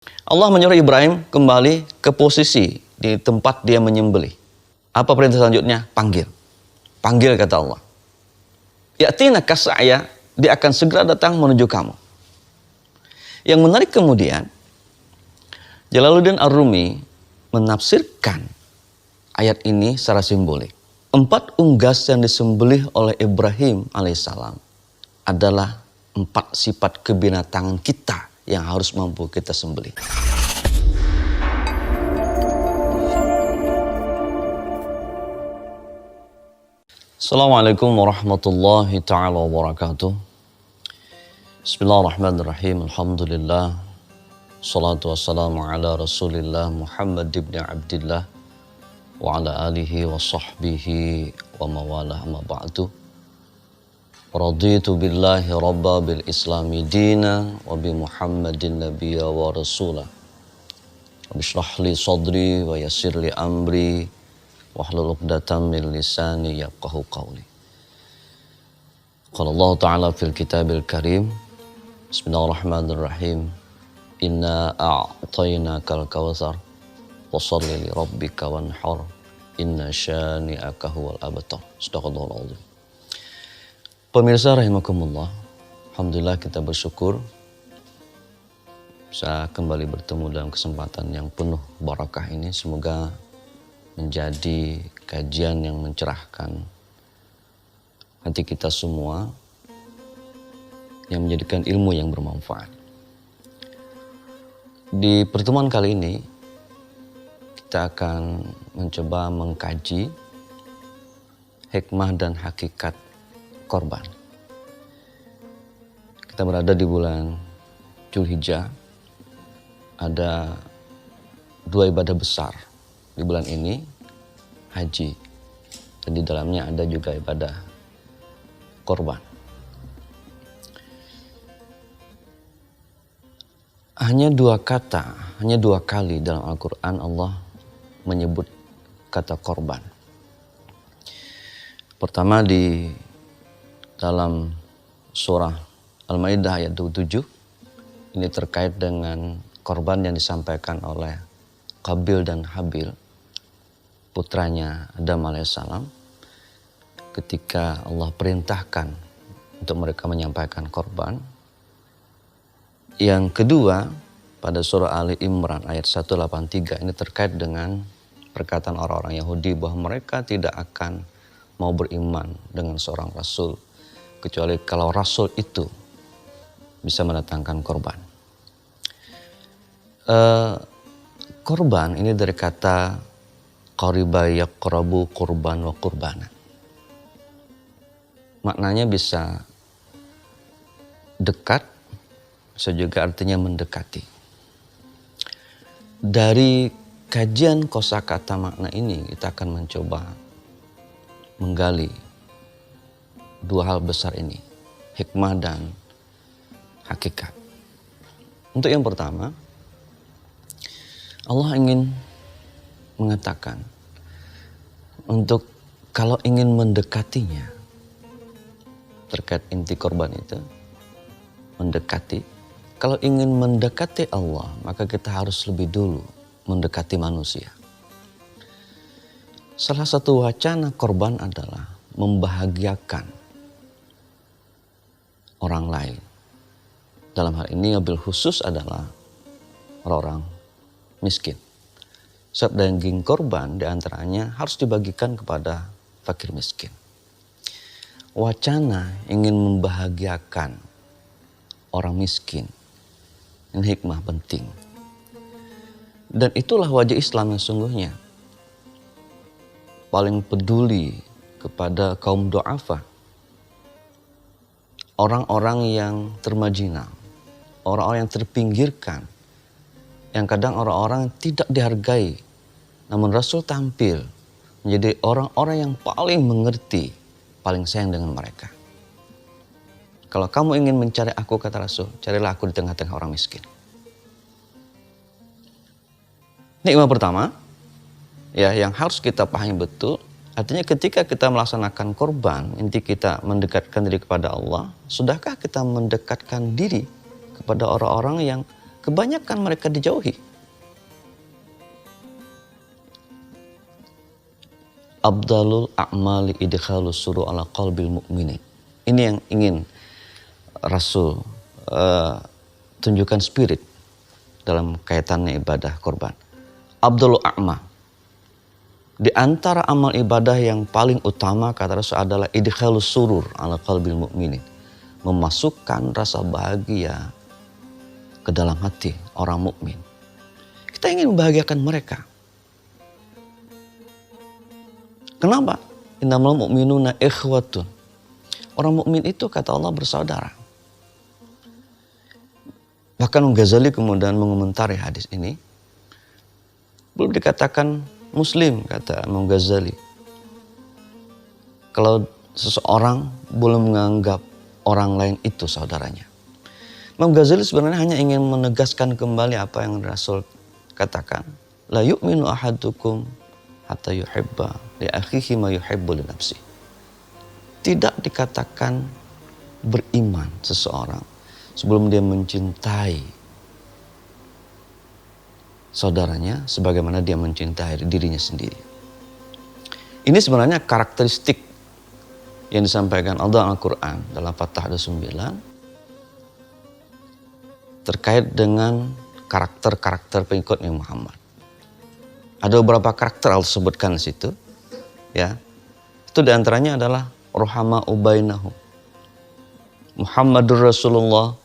Allah menyuruh Ibrahim kembali ke posisi di tempat dia menyembelih. Apa perintah selanjutnya? Panggil. Panggil, kata Allah. Ya'tina kas'aya, dia akan segera datang menuju kamu. Yang menarik kemudian, Jalaluddin Ar-Rumi menafsirkan ayat ini secara simbolik. 4 unggas yang disembelih oleh Ibrahim alaihissalam adalah 4 sifat kebinatangan kita yang harus mampu kita sembelih. Assalamualaikum warahmatullahi ta'ala wabarakatuh. Bismillahirrahmanirrahim. Alhamdulillah. Salatu wassalamu ala Rasulillah Muhammad ibn Abdillah wa ala alihi wa sahbihi wa mawalah, amma ba'du. Raditu billahi rabba bil islami dina wa bi Muhammadin nabiyya wa rasulah. Bishrah li sadri wa yassir li amri wahlul 'uqdatam min lisani yafqahu qawli. Qala Allah Ta'ala fil kitabil karim. Bismillahirrahmanirrahim. Inna a'tainakal kautsar washolli li rabbika wanhar. Inna syani'aka huwal abtar. Shadaqallahul azim. Pemirsa rahimakumullah, alhamdulillah kita bersyukur bisa kembali bertemu dalam kesempatan yang penuh barakah ini. Semoga menjadi kajian yang mencerahkan hati kita semua, yang menjadikan ilmu yang bermanfaat. Di pertemuan kali ini kita akan mencoba mengkaji hikmah dan hakikat korban. Kita berada di bulan Dzulhijjah. Ada 2 ibadah besar di bulan ini, haji, dan di dalamnya ada juga ibadah korban. Hanya 2 kali dalam Al-Quran Allah menyebut kata korban. Pertama di dalam surah Al-Maidah ayat 27, ini terkait dengan korban yang disampaikan oleh Qabil dan Habil, putranya Adam alaihissalam, ketika Allah perintahkan untuk mereka menyampaikan korban. Yang kedua pada surah Ali Imran ayat 183, ini terkait dengan perkataan orang-orang Yahudi bahwa mereka tidak akan mau beriman dengan seorang rasul kecuali kalau rasul itu bisa mendatangkan korban. Korban ini dari kata qariba yaqrabu qurban wa qurbana. Maknanya bisa dekat, bisa juga artinya mendekati. Dari kajian kosakata makna ini kita akan mencoba menggali 2 hal besar ini, hikmah dan hakikat. Untuk yang pertama, Allah ingin mengatakan untuk kalau ingin mendekatinya, terkait inti korban itu, mendekati. Kalau ingin mendekati Allah, maka kita harus lebih dulu mendekati manusia. Salah satu wacana korban adalah membahagiakan orang lain. Dalam hal ini wabil khusus adalah orang-orang miskin. Sebab daging korban diantaranya harus dibagikan kepada fakir miskin. Wacana ingin membahagiakan orang miskin, ini hikmah penting. Dan itulah wajah Islam yang sungguhnya. Paling peduli kepada kaum du'afa, orang-orang yang termarginal, orang-orang yang terpinggirkan, yang kadang orang-orang tidak dihargai. Namun Rasul tampil menjadi orang-orang yang paling mengerti, paling sayang dengan mereka. Kalau kamu ingin mencari aku, kata Rasul, carilah aku di tengah-tengah orang miskin. Nikmat pertama, ya, yang harus kita pahami betul. Artinya ketika kita melaksanakan korban, inti kita mendekatkan diri kepada Allah. Sudahkah kita mendekatkan diri kepada orang-orang yang kebanyakan mereka dijauhi. Abdalul a'mali idkhalus surur ala qalbil mu'minin. Ini yang ingin Rasul tunjukkan spirit dalam kaitannya ibadah korban. Abdalul a'ma. Di antara amal ibadah yang paling utama kata Rasul adalah idkhalus surur ala qalbil mu'minin. Memasukkan rasa bahagia ke dalam hati orang mukmin. Kita ingin membahagiakan mereka. Kenapa? Innamal mu'minuna ikhwatun. Orang mukmin itu kata Allah bersaudara. Bahkan Ghazali kemudian mengomentari hadis ini. Belum dikatakan Muslim, kata Imam Ghazali, kalau seseorang belum menganggap orang lain itu saudaranya. Imam Ghazali sebenarnya hanya ingin menegaskan kembali apa yang Rasul katakan. La yu'minu ahadukum hatta yuhibba li akhihi ma yuhibbu li nafsi. Tidak dikatakan beriman seseorang sebelum dia mencintai saudaranya sebagaimana dia mencintai dirinya sendiri. Ini sebenarnya karakteristik yang disampaikan Allah Al-Quran dalam Fatah 29 terkait dengan karakter-karakter pengikutnya Muhammad. Ada beberapa karakter Allah sebutkan di situ, ya. Itu diantaranya adalah rohama ubainahum. Muhammadur Rasulullah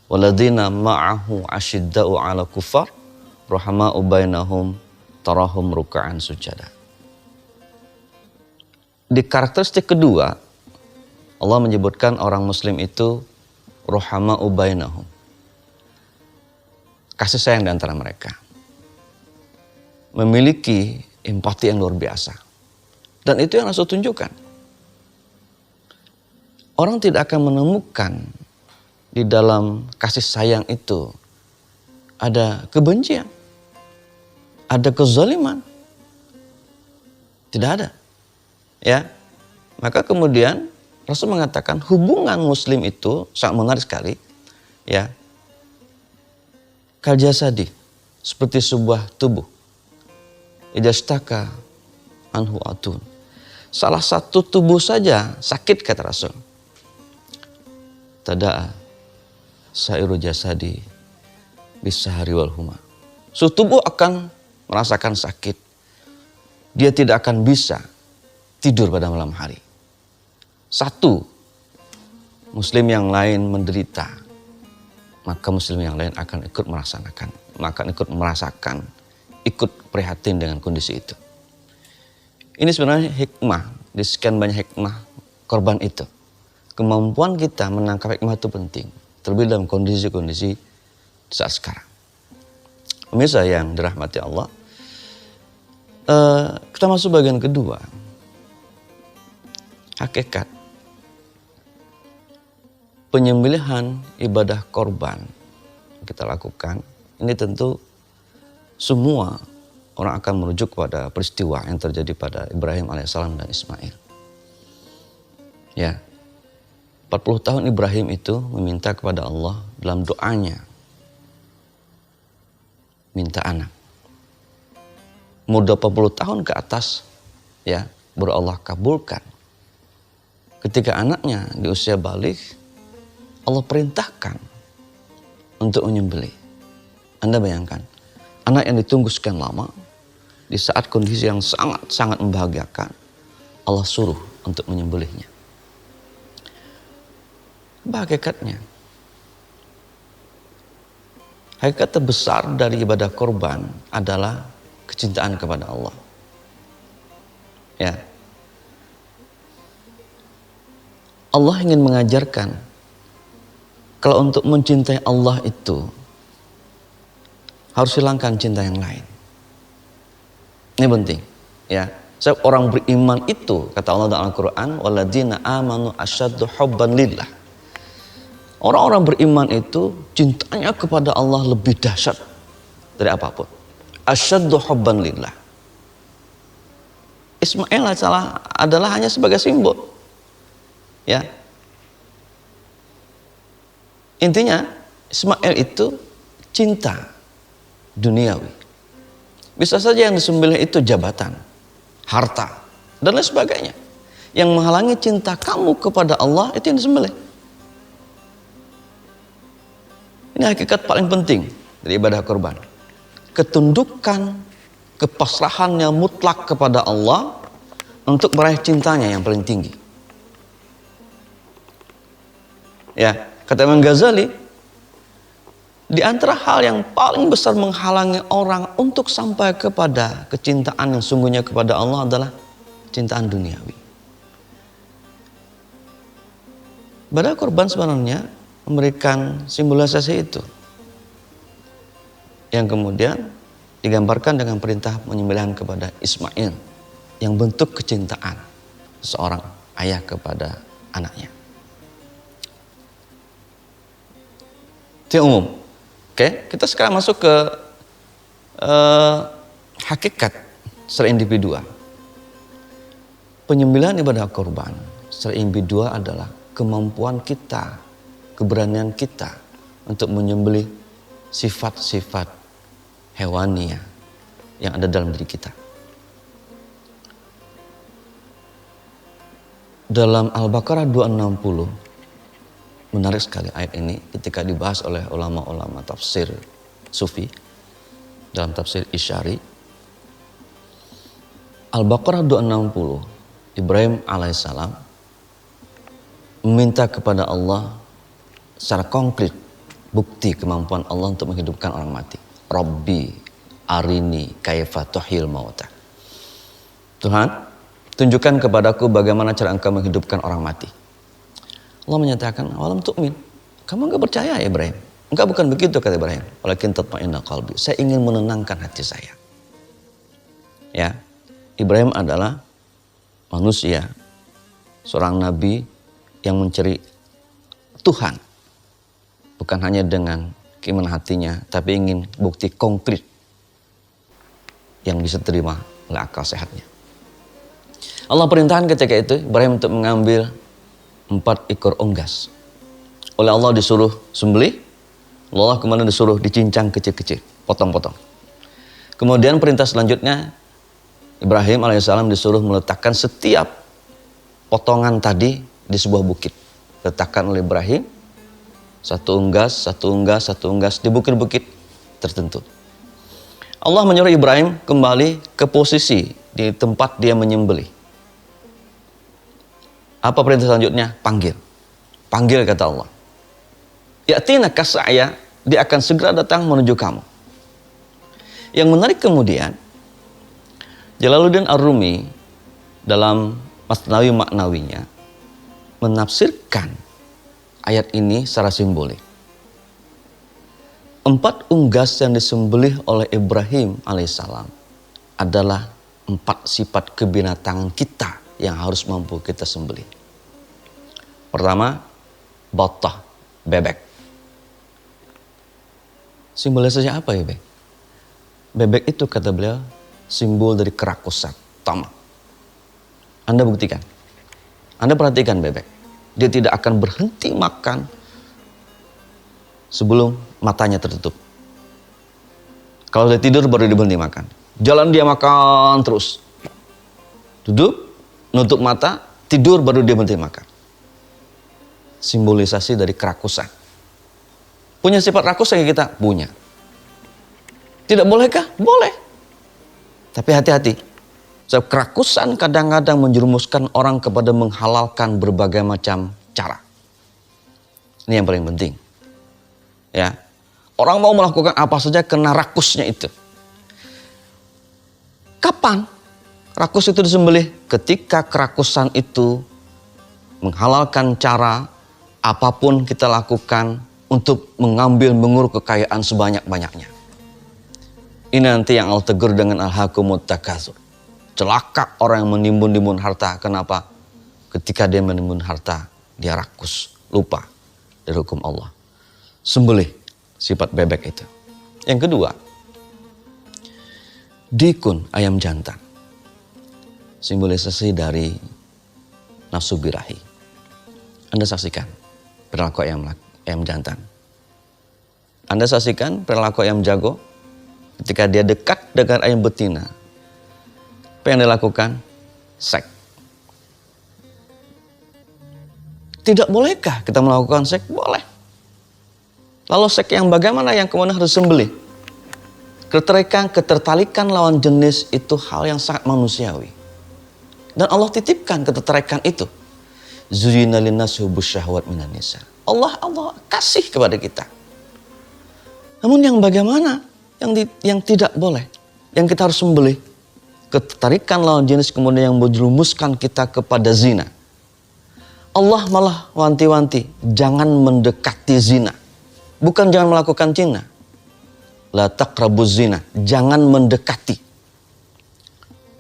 waladina ma'ahu asyidda'u ala kufar rohama ubainahum tarahum ruka'an sujada. Di karakteristik kedua, Allah menyebutkan orang muslim itu rohama ubainahum. Kasih sayang di antara mereka. Memiliki empati yang luar biasa. Dan itu yang Rasul tunjukkan. Orang tidak akan menemukan di dalam kasih sayang itu ada kebencian, ada kezaliman. Tidak ada. Ya. Maka kemudian Rasul mengatakan hubungan muslim itu sangat menarik sekali. Ya. Kal jasadi, seperti sebuah tubuh. Idastaka anhu atun. Salah satu tubuh saja sakit kata Rasul. Tada'a sairu jasadi bisahari wal huma. Tubuh akan merasakan sakit. Dia tidak akan bisa tidur pada malam hari. Satu, muslim yang lain menderita, maka muslim yang lain akan ikut merasakan, ikut prihatin dengan kondisi itu. Ini sebenarnya hikmah, di sekian banyak hikmah korban itu. Kemampuan kita menangkap hikmah itu penting, terlebih dalam kondisi-kondisi saat sekarang. Pemirsa yang dirahmati Allah, kita masuk bagian kedua. Hakikat penyembelihan ibadah korban kita lakukan, ini tentu semua orang akan merujuk pada peristiwa yang terjadi pada Ibrahim alaihissalam dan Ismail. Ya, 40 tahun Ibrahim itu meminta kepada Allah dalam doanya, minta anak. Umur 80 tahun ke atas, ya, baru Allah kabulkan. Ketika anaknya di usia balik, Allah perintahkan untuk menyembelih. Anda bayangkan, anak yang ditunggu sekian lama, di saat kondisi yang sangat-sangat membahagiakan, Allah suruh untuk menyembelihnya. Apa hakikatnya? Hakikat terbesar dari ibadah korban adalah kecintaan kepada Allah. Ya. Allah ingin mengajarkan kalau untuk mencintai Allah itu harus hilangkan cinta yang lain. Ini penting, ya. Sebab orang beriman itu kata Allah dalam Al-Qur'an, "Walladzina amanu asyaddu hubban lillah." Orang-orang beriman itu cintanya kepada Allah lebih dahsyat dari apapun. Asyaddu hubban lillah. Ismail adalah hanya sebagai simbol. Ya. Intinya Ismail itu cinta duniawi. Bisa saja yang disembelih itu jabatan, harta, dan lain sebagainya. Yang menghalangi cinta kamu kepada Allah itu yang disembelih. Ini hakikat paling penting dari ibadah kurban. Ketundukan, kepasrahan yang mutlak kepada Allah untuk meraih cintanya yang paling tinggi. Ya, kata Imam Ghazali, di antara hal yang paling besar menghalangi orang untuk sampai kepada kecintaan yang sungguhnya kepada Allah adalah cintaan duniawi. Ibadah kurban sebenarnya memberikan simbolisasi itu, yang kemudian digambarkan dengan perintah penyembelihan kepada Ismail, yang bentuk kecintaan seorang ayah kepada anaknya. Itu yang umum. Oke, kita sekarang masuk ke hakikat secara individual. Penyembelihan ibadah kurban secara individual adalah kemampuan kita, keberanian kita untuk menyembelih sifat-sifat hewani yang ada dalam diri kita. Dalam Al-Baqarah 260, menarik sekali ayat ini ketika dibahas oleh ulama-ulama tafsir sufi dalam tafsir Isyari. Al-Baqarah 260, Ibrahim alaihissalam meminta kepada Allah secara konkret bukti kemampuan Allah untuk menghidupkan orang mati. Rabbi arini kaifa tuhil mauta. Tuhan, tunjukkan kepadaku bagaimana cara engkau menghidupkan orang mati. Allah menyatakan, awalam tu'min, kamu enggak percaya ya Ibrahim? Enggak, bukan begitu kata Ibrahim. Walakin tatma'inna qalbi, saya ingin menenangkan hati saya. Ya, Ibrahim adalah manusia, seorang nabi yang mencari Tuhan. Bukan hanya dengan keinginan hatinya, tapi ingin bukti konkret yang bisa terima oleh akal sehatnya. Allah perintahkan ketika itu Ibrahim untuk mengambil 4 ekor unggas. Oleh Allah disuruh sembelih, Allah kemudian disuruh dicincang kecil-kecil, potong-potong. Kemudian perintah selanjutnya Ibrahim alaihissalam disuruh meletakkan setiap potongan tadi di sebuah bukit. Letakkan oleh Ibrahim satu unggas di bukit-bukit tertentu. Allah menyuruh Ibrahim kembali ke posisi di tempat dia menyembelih. Apa perintah selanjutnya? Panggil. Panggil kata Allah. Ya'tina kas'aya, dia akan segera datang menuju kamu. Yang menarik kemudian, Jalaluddin Ar-Rumi dalam Masnawi maknawinya menafsirkan ayat ini secara simbolik. 4 unggas yang disembelih oleh Ibrahim alaihissalam adalah 4 sifat kebinatangan kita yang harus mampu kita sembelih. Pertama, battah, bebek. Simbolisasinya apa ya bebek? Bebek itu kata beliau simbol dari kerakusan, tamak. Anda buktikan. Anda perhatikan bebek. Dia tidak akan berhenti makan sebelum matanya tertutup. Kalau dia tidur baru dia berhenti makan. Jalan dia makan terus. Duduk, nutup mata, tidur baru dia berhenti makan. Simbolisasi dari kerakusan. Punya sifat rakus yang kita punya. Tidak bolehkah? Boleh. Tapi hati-hati. Sebab kerakusan kadang-kadang menjerumuskan orang kepada menghalalkan berbagai macam cara. Ini yang paling penting. Ya. Orang mau melakukan apa saja karena rakusnya itu. Kapan rakus itu disembelih? Ketika kerakusan itu menghalalkan cara apapun kita lakukan untuk mengambil menguruk kekayaan sebanyak-banyaknya. Ini nanti yang Allah tegur dengan alhaakumut takatsur. Celaka orang yang menimbun-nimbun harta. Kenapa? Ketika dia menimbun harta, dia rakus, lupa dari hukum Allah. Sembelih sifat bebek itu. Yang kedua, dikun, ayam jantan. Simbolisasi dari nafsu birahi. Anda saksikan perilaku ayam jantan. Anda saksikan perilaku ayam jago ketika dia dekat dengan ayam betina. Apa yang dilakukan? Seks. Tidak bolehkah kita melakukan seks? Boleh. Lalu seks yang bagaimana yang kemudian harus disembelih? Ketertarikan lawan jenis itu hal yang sangat manusiawi. Dan Allah titipkan ketertarikan itu. Zuyyina linnasi hubbus syahwat minan nisa. Allah kasih kepada kita. Namun yang bagaimana? Yang tidak boleh. Yang kita harus sembelih. Ketertarikan lawan jenis kemudian yang menjerumuskan kita kepada zina. Allah malah wanti-wanti. Jangan mendekati zina. Bukan jangan melakukan zina. La taqrabuz zina. Jangan mendekati.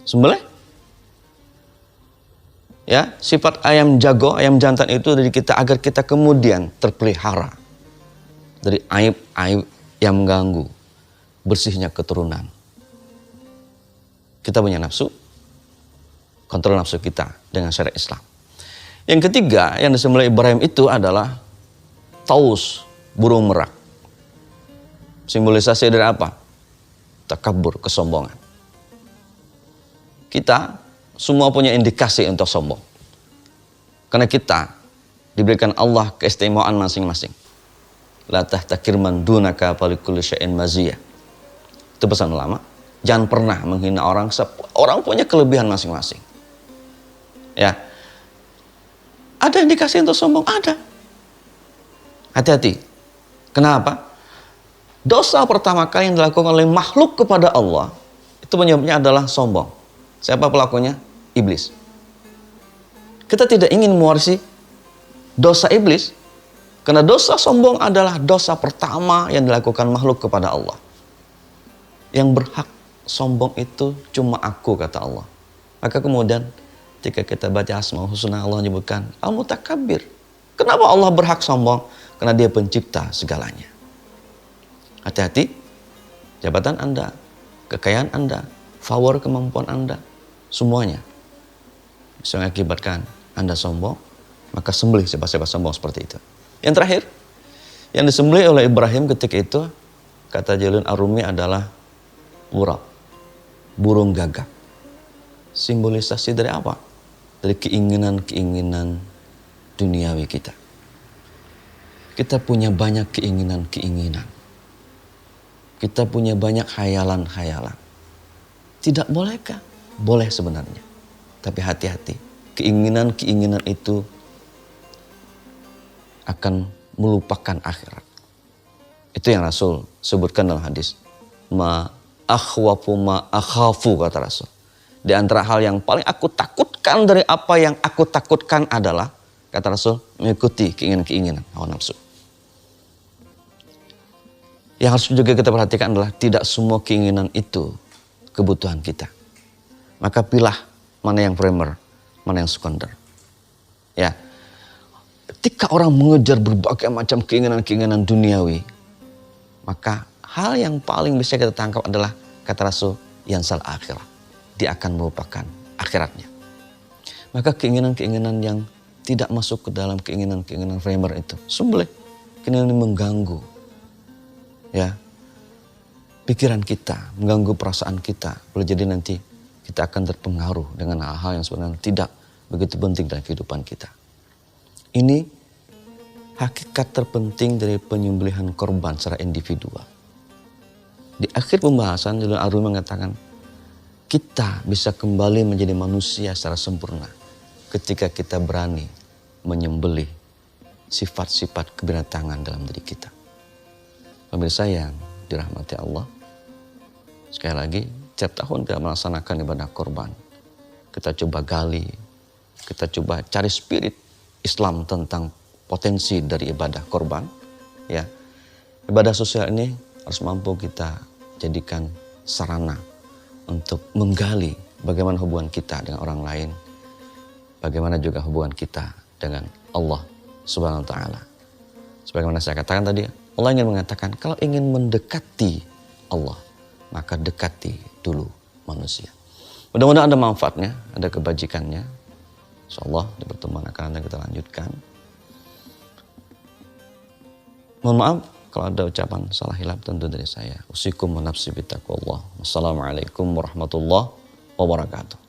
Sembelih. Ya, sifat ayam jago, ayam jantan itu dari kita agar kita kemudian terpelihara dari aib-aib yang mengganggu bersihnya keturunan. Kita punya nafsu, kontrol nafsu kita dengan syariat Islam. Yang ketiga yang disembelih Ibrahim itu adalah taus, burung merak. Simbolisasi dari apa? Takabur, kesombongan. Kita semua punya indikasi untuk sombong. Karena kita diberikan Allah keistimewaan masing-masing. La tahtakir man dunaka falikulli syai'in maziyah. Itu pesan ulama. Jangan pernah menghina orang. Orang punya kelebihan masing-masing. Ya. Ada indikasi untuk sombong? Ada. Hati-hati. Kenapa? Dosa pertama kali yang dilakukan oleh makhluk kepada Allah itu penyebabnya adalah sombong. Siapa pelakunya? Iblis. Kita tidak ingin mewarisi dosa iblis. Karena dosa sombong adalah dosa pertama yang dilakukan makhluk kepada Allah. Yang berhak sombong itu cuma aku, kata Allah. Maka kemudian ketika kita baca Asmaul Husna, Allah menyebutkan Al-Mutakabbir. Kenapa Allah berhak sombong? Karena dia pencipta segalanya. Hati-hati, jabatan Anda, kekayaan Anda, power kemampuan Anda, semuanya bisa mengakibatkan Anda sombong, maka sembelih sifat-sifat sombong seperti itu. Yang terakhir, yang disembelih oleh Ibrahim ketika itu, kata Jalil Ar-Rumi adalah ghurab, burung gagak. Simbolisasi dari apa? Dari keinginan-keinginan duniawi kita. Kita punya banyak keinginan-keinginan. Kita punya banyak khayalan-khayalan. Tidak bolehkah? Boleh sebenarnya. Tapi hati-hati. Keinginan-keinginan itu akan melupakan akhirat. Itu yang Rasul sebutkan dalam hadis. Ma akhwafu ma akhafu, kata Rasul. Di antara hal yang paling aku takutkan dari apa yang aku takutkan adalah, kata Rasul, mengikuti keinginan-keinginan hawa nafsu. Yang harus juga kita perhatikan adalah tidak semua keinginan itu kebutuhan kita. Maka pilih mana yang primer, mana yang sekunder. Ya. Ketika orang mengejar berbagai macam keinginan-keinginan duniawi, maka hal yang paling bisa kita tangkap adalah, kata Rasul, yansal akhirat. Dia akan melupakan akhiratnya. Maka keinginan-keinginan yang tidak masuk ke dalam keinginan-keinginan primer itu, sembelih. Keinginan yang mengganggu. Ya, pikiran kita, mengganggu perasaan kita. Boleh jadi nanti kita akan terpengaruh dengan hal-hal yang sebenarnya tidak begitu penting dalam kehidupan kita. Ini hakikat terpenting dari penyembelihan korban secara individual. Di akhir pembahasan, Jalil Ar-Rumi mengatakan, kita bisa kembali menjadi manusia secara sempurna ketika kita berani menyembelih sifat-sifat kebinatangan dalam diri kita. Pemirsa yang dirahmati Allah, sekali lagi, setiap tahun kita melaksanakan ibadah korban. Kita coba gali, kita coba cari spirit Islam tentang potensi dari ibadah korban. Ya, ibadah sosial ini harus mampu kita jadikan sarana untuk menggali bagaimana hubungan kita dengan orang lain, bagaimana juga hubungan kita dengan Allah Subhanahu wa taala. Sebagaimana saya katakan tadi, Allah ingin mengatakan kalau ingin mendekati Allah, maka dekati dulu manusia. Mudah-mudahan ada manfaatnya, ada kebajikannya. Insyaallah di pertemuan akan kita lanjutkan. Mohon maaf Kalau ada ucapan salah hilaf tentu dari saya. Usikum wa nafsi bittaqwallah. Wassalamualaikum warahmatullahi wabarakatuh.